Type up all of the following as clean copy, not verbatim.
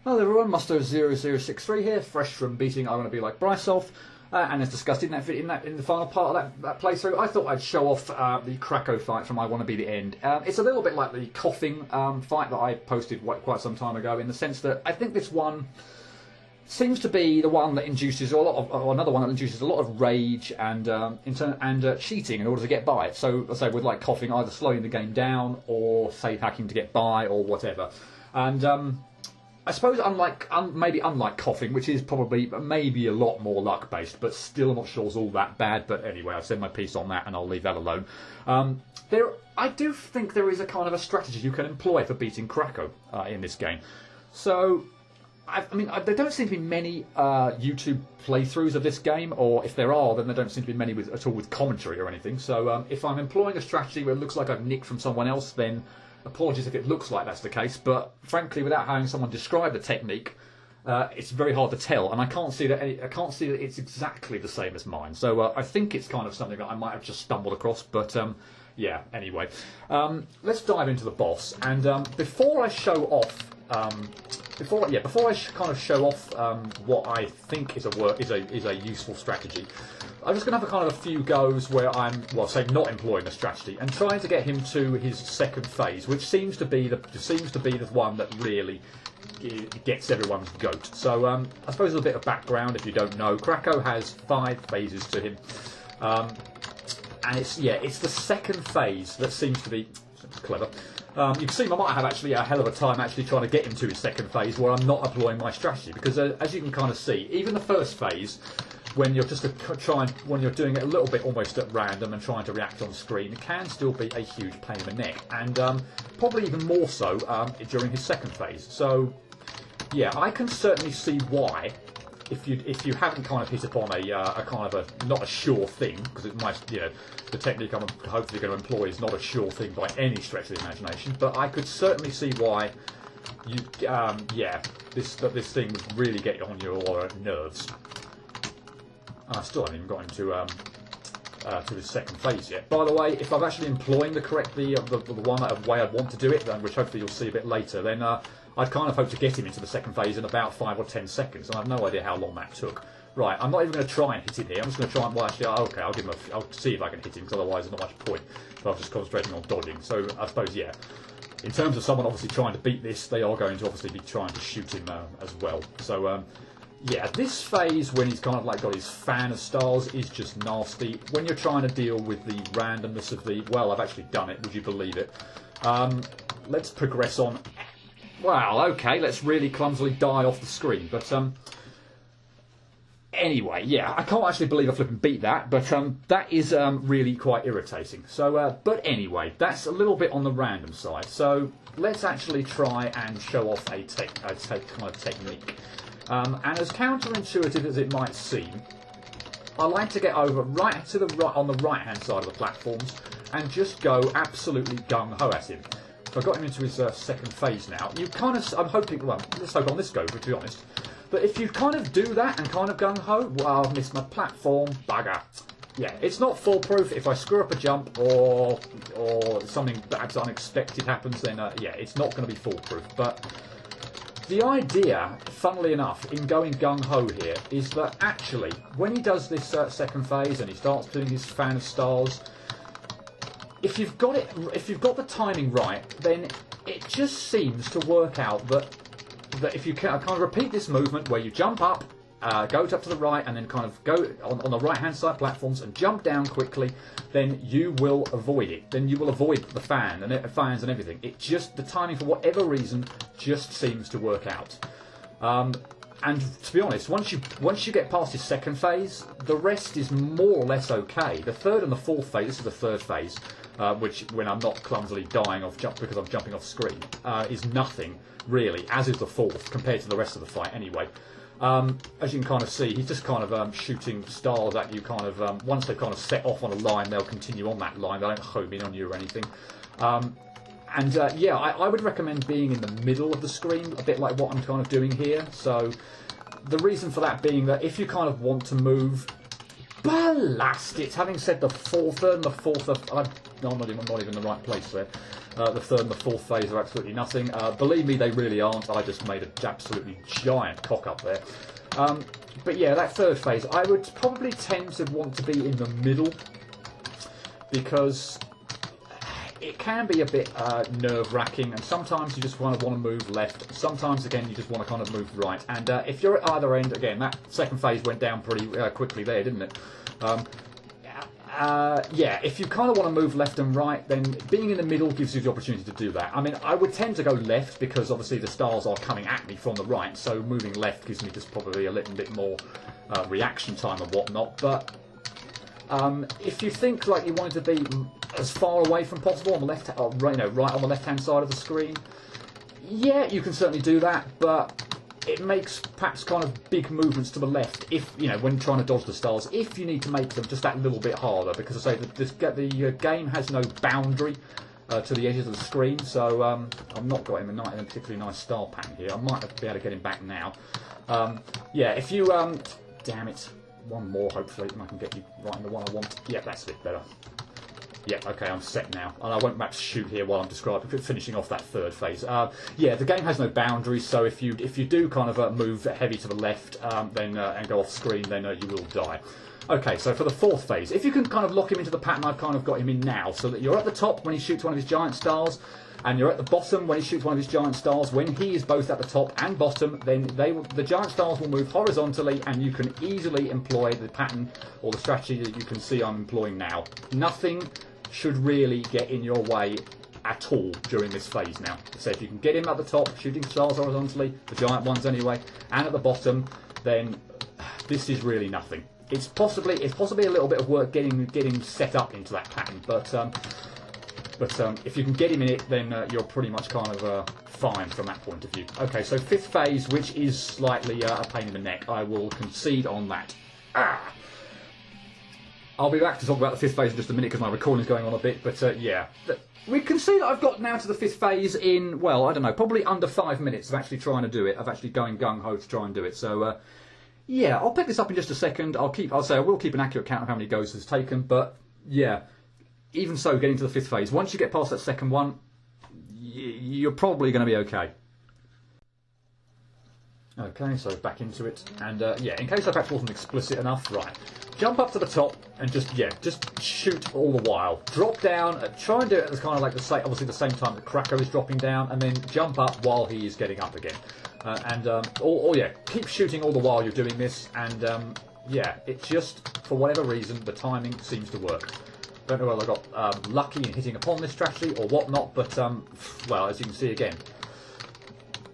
Hello everyone, Musto0063 here, fresh from beating I Want to Be Like Brysov, and as discussed in the final part of that playthrough, I thought I'd show off the Kracko fight from I Want to Be the End. It's a little bit like the coughing fight that I posted quite some time ago, in the sense that I think this one seems to be the one that induces a lot of, or another one that induces a lot of rage and cheating in order to get by. So, let's say with like coughing, either slowing the game down or save hacking to get by or whatever. And I suppose maybe unlike coughing, which is probably maybe a lot more luck based, but still I'm not sure it's all that bad. But anyway, I've said my piece on that, and I'll leave that alone. I do think there is a kind of a strategy you can employ for beating Kracko in this game. So, there don't seem to be many YouTube playthroughs of this game, or if there are, then there don't seem to be many at all with commentary or anything. So if I'm employing a strategy where it looks like I've nicked from someone else, then apologies if it looks like that's the case, but frankly, without having someone describe the technique, it's very hard to tell, and I can't see that it's exactly the same as mine. So I think it's kind of something that I might have just stumbled across. But yeah, anyway, let's dive into the boss. And before I show off, before I kind of show off what I think is a useful strategy, I'm just going to have a few goes where I'm, well, say, not employing a strategy and trying to get him to his second phase, which seems to be the one that really gets everyone's goat. So I suppose a bit of background, if you don't know, Kracko has 5 phases to him, and it's the second phase that seems to be clever. You can see I might have actually a hell of a time actually trying to get him to his second phase where I'm not employing my strategy, because as you can kind of see, even the first phase, when you're when you're doing it a little bit almost at random and trying to react on screen, it can still be a huge pain in the neck, and probably even more so during his second phase. So yeah, I can certainly see why, if you haven't kind of hit upon a kind of a not a sure thing, because it might, the technique I'm hopefully going to employ is not a sure thing by any stretch of the imagination, but I could certainly see why this thing would really get on your nerves. I still haven't even got him to his second phase yet. By the way, if I'm actually employing the way I'd want to do it, which hopefully you'll see a bit later, then I'd kind of hope to get him into the second phase in about 5 or 10 seconds, and I have no idea how long that took. Right, I'm not even going to try and hit him here. I'm just going to try and, well, actually, okay, I'll see if I can hit him, because otherwise there's not much point if I was just concentrating on dodging. So I suppose, yeah, in terms of someone obviously trying to beat this, they are going to obviously be trying to shoot him as well. So yeah, this phase, when he's kind of like got his fan of stars, is just nasty. When you're trying to deal with the randomness of the, well, I've actually done it, would you believe it? Let's progress on. Wow, okay, let's really clumsily die off the screen. But anyway, yeah, I can't actually believe I flipping beat that, but that is really quite irritating. So, but anyway, that's a little bit on the random side. So let's actually try and show off a kind of technique. And as counterintuitive as it might seem, I like to get over right to the right on the right-hand side of the platforms and just go absolutely gung-ho at him. So I got him into his second phase now. You kind of, I'm hoping, well, let's hope on this go, to be honest. But if you kind of do that and kind of gung-ho, well, I've missed my platform, bugger. Yeah, it's not foolproof. If I screw up a jump or something that's unexpected happens, then yeah, it's not going to be foolproof. But the idea, funnily enough, in going gung-ho here is that actually, when he does this second phase and he starts doing his fan of stars, if you've got the timing right, then it just seems to work out that if you kind of repeat this movement where you jump up, go up to the right, and then kind of go on the right-hand side platforms and jump down quickly, then you will avoid it. Then you will avoid the fans and everything. It just, the timing, for whatever reason, just seems to work out. And to be honest, once you get past his second phase, the rest is more or less okay. The third and the fourth phase, this is the third phase, which, when I'm not clumsily dying off because I'm jumping off screen, is nothing really, as is the fourth, compared to the rest of the fight anyway. As you can kind of see, he's just kind of shooting stars at you, kind of, once they've kind of set off on a line, they'll continue on that line, they don't home in on you or anything. Yeah, I would recommend being in the middle of the screen, a bit like what I'm kind of doing here. So the reason for that being that if you kind of want to move, blast it. Having said the third and the fourth, I'm not even in the right place there. The third and the fourth phase are absolutely nothing. Believe me, they really aren't. I just made an absolutely giant cock up there. But yeah, that third phase, I would probably tend to want to be in the middle, because it can be a bit nerve-wracking, and sometimes you just want to move left. Sometimes, again, you just want to kind of move right. And if you're at either end, again, that second phase went down pretty quickly there, didn't it? Yeah, if you kind of want to move left and right, then being in the middle gives you the opportunity to do that. I mean, I would tend to go left because obviously the stars are coming at me from the right, so moving left gives me just probably a little bit more reaction time and whatnot. But if you think like you wanted to be as far away from possible on the left, or, right on the left-hand side of the screen, yeah, you can certainly do that, but it makes perhaps kind of big movements to the left if, when trying to dodge the stars, if you need to make them just that little bit harder, because I say the game has no boundary to the edges of the screen, so I've not got him in a particularly nice star pattern here. I might be able to get him back now. Yeah, if you, damn it, one more hopefully, and I can get you right in the one I want. Yeah, that's a bit better. Yeah, okay, I'm set now, and I won't perhaps shoot here while I'm finishing off that third phase. Yeah, the game has no boundaries, so if you do kind of move heavy to the left, then and go off screen, then you will die. Okay, so for the fourth phase, if you can kind of lock him into the pattern I've kind of got him in now, so that you're at the top when he shoots one of his giant stars, and you're at the bottom when he shoots one of his giant stars. When he is both at the top and bottom, then the giant stars will move horizontally, and you can easily employ the pattern or the strategy that you can see I'm employing now. Nothing should really get in your way at all during this phase now. So if you can get him at the top, shooting stars horizontally, the giant ones anyway, and at the bottom, then this is really nothing. It's possibly a little bit of work getting set up into that pattern, but if you can get him in it, then you're pretty much kind of fine from that point of view. Okay, so fifth phase, which is slightly a pain in the neck. I will concede on that. I'll be back to talk about the fifth phase in just a minute because my recording is going on a bit, but yeah. We can see that I've got now to the fifth phase in, well, I don't know, probably under 5 minutes of actually trying to do it, of actually going gung-ho to try and do it. So, yeah, I'll pick this up in just a second. I will keep an accurate count of how many goes it's taken, but yeah, even so, getting to the fifth phase, once you get past that second one, you're probably going to be okay. Okay, so back into it, and yeah, in case I perhaps wasn't explicit enough, right. Jump up to the top and just shoot all the while. Drop down, try and do it at kind of like obviously the same time that Kracko is dropping down, and then jump up while he is getting up again. Yeah, keep shooting all the while you're doing this, and yeah, it just, for whatever reason, the timing seems to work. Don't know whether I got lucky in hitting upon this strategy or whatnot, but well, as you can see again,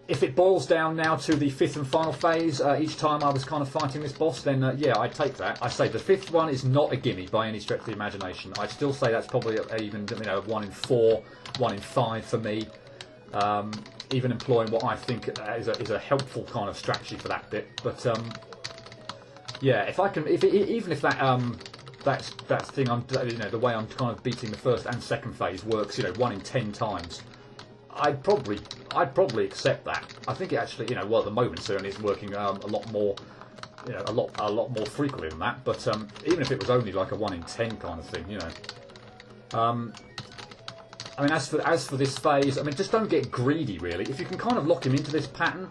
if it boils down now to the fifth and final phase, each time I was kind of fighting this boss, then yeah, I'd take that. I say the fifth one is not a gimme by any stretch of the imagination. I'd still say that's probably even 1 in 4, 1 in 5 for me. Even employing what I think is a helpful kind of strategy for that bit. But yeah, even if that thing the way I'm kind of beating the first and second phase works, 1 in 10 times. I'd probably accept that. I think it actually, well, at the moment certainly it's working a lot more, a lot more frequently than that. But even if it was only like a 1 in 10 kind of thing, I mean, as for this phase, I mean, just don't get greedy really. If you can kind of lock him into this pattern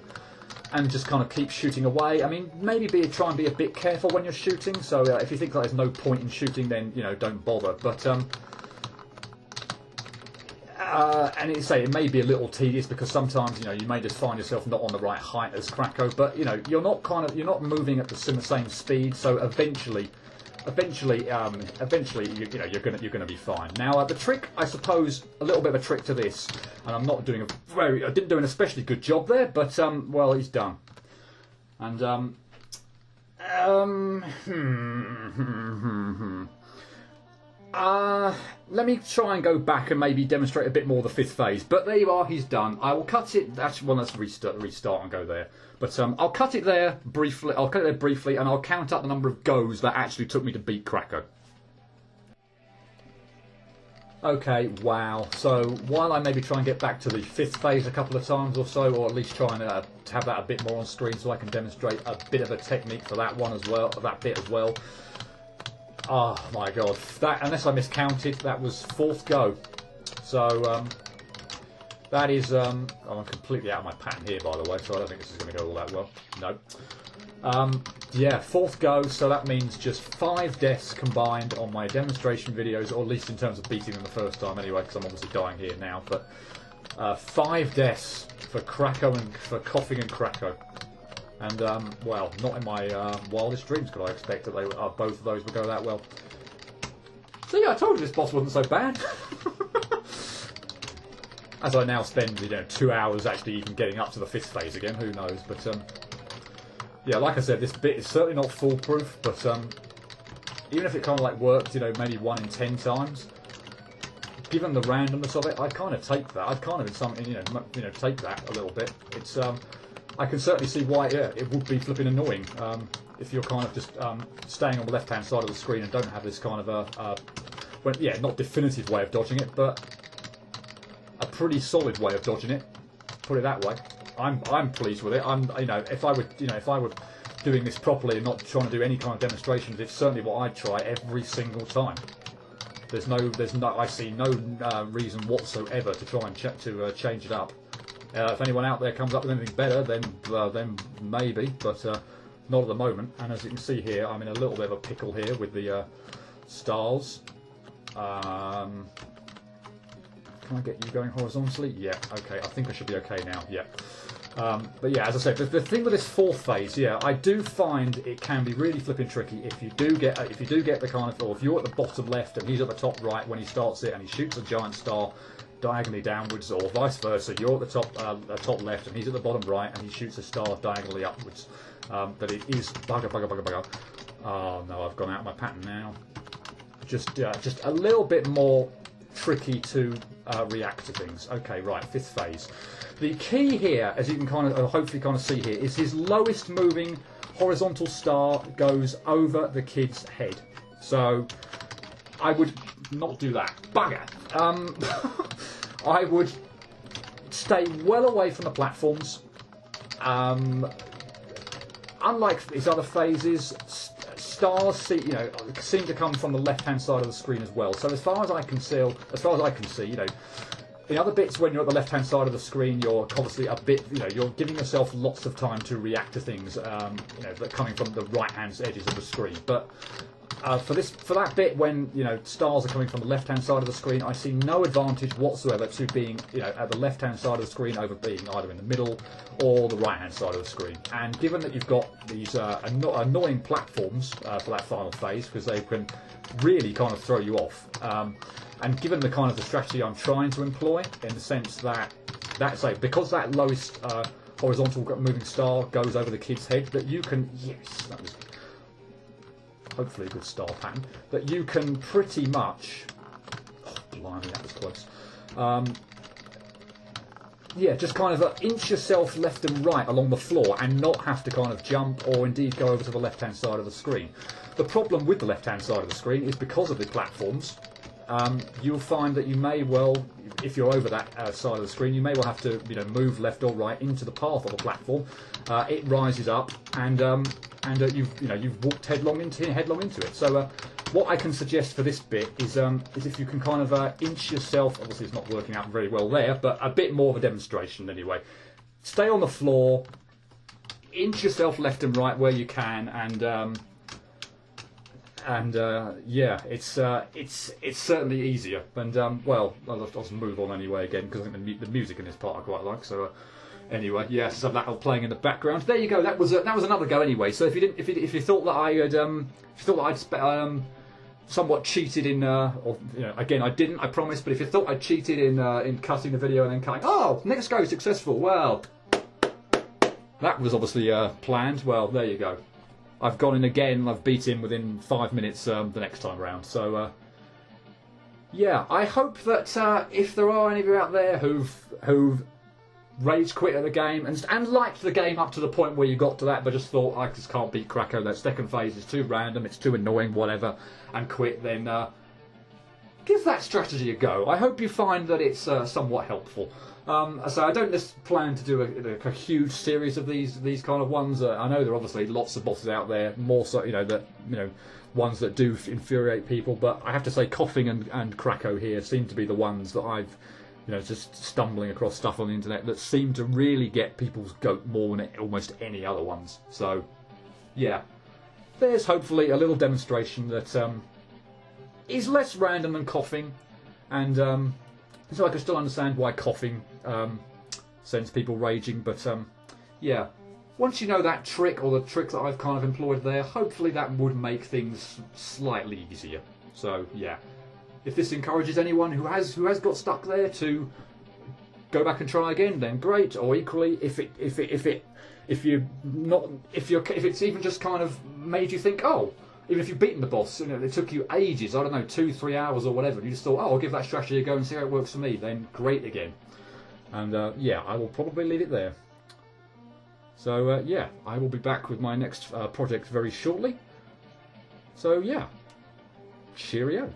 and just kind of keep shooting away, I mean, maybe try and be a bit careful when you're shooting. So if you think that there's no point in shooting, then don't bother. But and it may be a little tedious because sometimes you may just find yourself not on the right height as Kracko, but you're not moving at the same speed, so eventually you're gonna be fine. Now the trick, I suppose, a little bit of a trick to this, and I didn't do an especially good job there, but well, he's done. And let me try and go back and maybe demonstrate a bit more the fifth phase. But there you are, he's done. I will cut it. Actually, well, let's restart and go there. But I'll cut it there briefly. And I'll count up the number of goes that actually took me to beat Kracko. Okay, wow. So while I maybe try and get back to the fifth phase a couple of times or so, or at least try and have that a bit more on screen so I can demonstrate a bit of a technique for that one as well, that bit as well. Oh my god, that, unless I miscounted, that was 4th go. So That is, I'm completely out of my pattern here, by the way, so I don't think this is going to go all that well. No. Yeah, 4th go, so that means just 5 deaths combined on my demonstration videos, or at least in terms of beating them the first time anyway, because I'm obviously dying here now, but 5 deaths for Krackoing, for coughing and Kracko. And, well, not in my wildest dreams could I expect that both of those would go that well. So yeah, I told you this boss wasn't so bad. As I now spend, 2 hours actually even getting up to the 5th phase again, who knows, but yeah, like I said, this bit is certainly not foolproof, but even if it kind of like worked, maybe 1 in 10 times, given the randomness of it, I'd kind of take that. I'd kind of, take that a little bit. It's, I can certainly see why, yeah, it would be flipping annoying if you're kind of just staying on the left-hand side of the screen and don't have this kind of yeah, not definitive way of dodging it, but a pretty solid way of dodging it. Put it that way. I'm pleased with it. If I were doing this properly and not trying to do any kind of demonstrations, it's certainly what I'd try every single time. I see no reason whatsoever to try and change it up. If anyone out there comes up with anything better, then maybe, but not at the moment. And as you can see here, I'm in a little bit of a pickle here with the stars. Can I get you going horizontally? Yeah, okay, I think I should be okay now, yeah. But yeah, as I said, the thing with this 4th phase, yeah, I do find it can be really flipping tricky if you do get the kind of, or if you're at the bottom left and he's at the top right when he starts it and he shoots a giant star diagonally downwards, or vice versa, you're at the top left and he's at the bottom right and he shoots a star diagonally upwards. That it is bugger. Oh no, I've gone out of my pattern now. Just a little bit more tricky to react to things. Okay, right, 5th phase. The key here, as you can hopefully see here, is his lowest moving horizontal star goes over the kid's head. So I would not do that. Bugger. I would stay well away from the platforms. Unlike these other phases, stars seem to come from the left-hand side of the screen as well. So as far as I can see, in other bits when you're at the left-hand side of the screen, you're obviously a bit, you're giving yourself lots of time to react to things, that are coming from the right-hand edges of the screen. But for that bit when stars are coming from the left-hand side of the screen, I see no advantage whatsoever to being at the left-hand side of the screen over being either in the middle or the right-hand side of the screen. And given that you've got these annoying platforms for that final phase, because they can really kind of throw you off. And given the kind of the strategy I'm trying to employ, in the sense that because that lowest horizontal moving star goes over the kid's head, that you can, yes, that was hopefully a good star pattern, that you can pretty much, oh blimey, that was close, yeah, just kind of inch yourself left and right along the floor and not have to kind of jump or indeed go over to the left-hand side of the screen. The problem with the left-hand side of the screen is because of the platforms, you'll find that you may well, if you're over that side of the screen, you may well have to move left or right into the path of the platform. It rises up, and you've walked headlong into it. So what I can suggest for this bit is if you can kind of inch yourself. Obviously, it's not working out very well there, but a bit more of a demonstration anyway. Stay on the floor, inch yourself left and right where you can, and yeah, it's certainly easier. And well, I'll just move on anyway again because I think the music in this part I quite like. So anyway, yeah, so that all playing in the background. There you go. That was another go anyway. So if you thought that I had somewhat cheated in, or again I didn't, I promise. But if you thought I cheated in cutting the video and then cutting, oh, next go successful. Well, that was obviously planned. Well, there you go. I've gone in again, I've beat him within 5 minutes the next time round. So, yeah, I hope that if there are any of you out there who've rage quit at the game and liked the game up to the point where you got to that but just thought, I just can't beat Kracko, that second phase is too random, it's too annoying, whatever, and quit, then give that strategy a go. I hope you find that it's somewhat helpful. So I don't just plan to do a huge series of these kind of ones. I know there are obviously lots of bosses out there, more so ones that do infuriate people. But I have to say, Coughing and Kracko here seem to be the ones that I've you know, just stumbling across stuff on the internet that seem to really get people's goat more than almost any other ones. So, yeah, there's hopefully a little demonstration that is less random than coughing, and so I can still understand why coughing sends people raging. But yeah, once you know that trick, or the trick that I've kind of employed there, hopefully that would make things slightly easier. So yeah, if this encourages anyone who has got stuck there to go back and try again, then great. Or equally, if it's even just kind of made you think, oh, even if you've beaten the boss, you know, it took you ages, I don't know, 2-3 hours or whatever, and you just thought, oh, I'll give that strategy a go and see how it works for me, then great again. And yeah, I will probably leave it there. So yeah, I will be back with my next project very shortly. So yeah, cheerio.